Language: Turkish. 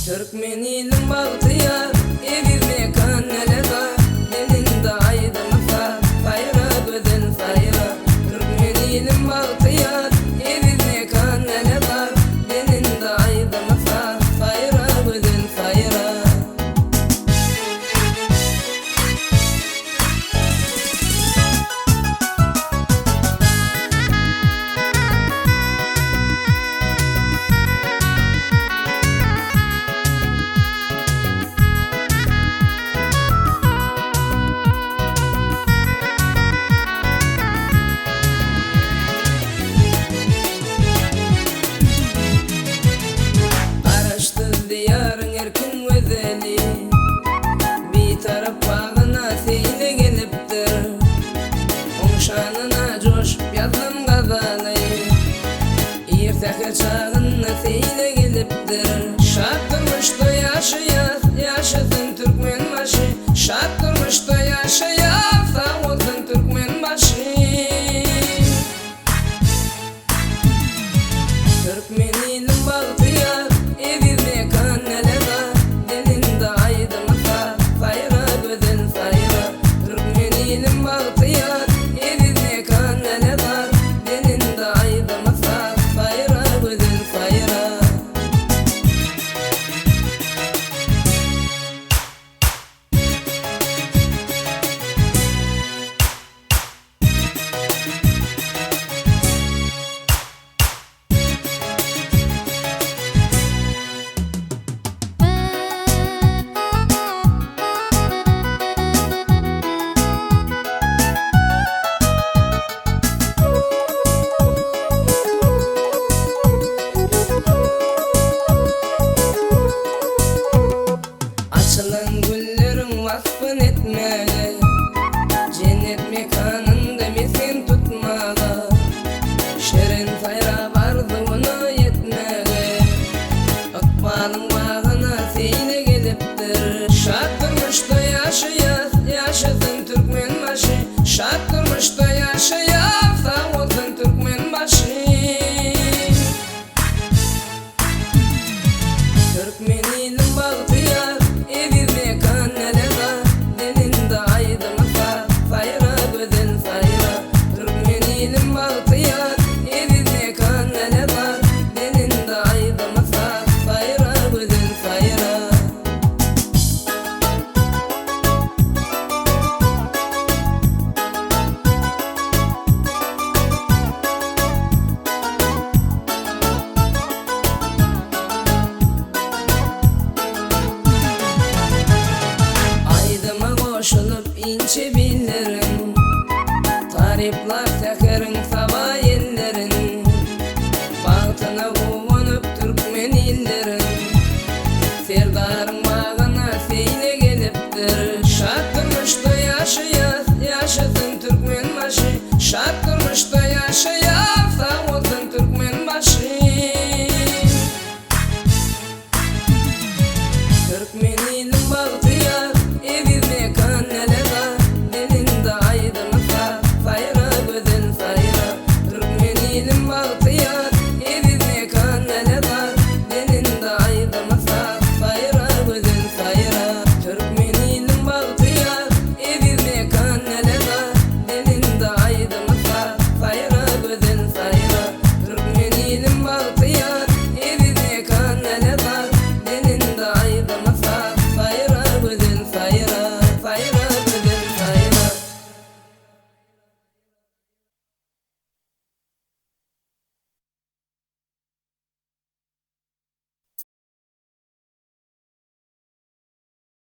Türkmen ilim bağıtıyar, evime kaneleda, elinde aydım fayra, gödel fayra. Türkmen ilim bağıtıyar, evime kaneleda, elinde aydım fayra, gödel fayra. Diyarın erkin özeli, bir taraf bağına seyle geliptir. Onşanına coşup yazdım gazalı, irtaka çağına seyle geliptir. Şart durmuş da yaşasın Türkmen başı. Şart durmuş da sağ olsun Türkmen başı. Türkmen ilim bağıtıyar, evime kaneleda, elinde aydım fayra, gödel fayra. Türkmen ilim bağıtıyar, evime kaneleda, elinde aydım fayra, gödel fayra. Açılan güllerin vasfın etmeli, cennet mekanında misin tutmalı. Şerin fayra vardı ona yetmeli, akbalın bağına seyle geliptir. Şart durmuş da yaşasın Türkmen başı. Şart durmuş da sağ olsun Türkmen başı. Türkmen ilim bağıtıyar, evime kaneleda, elinde aydım fayra, gödel fayra. Türkmen ilim bağıtıyar, evime kaneleda, elinde aydım fayra, gödel fayra. Aydıma koşulup ince billerin, tariflar tekerin sabah ellerin. Bağıtına kovunup Türkmen illerin, serdarın bağına seyle geliptir. Şart durmuş da yaşasın Türkmen başı. Şart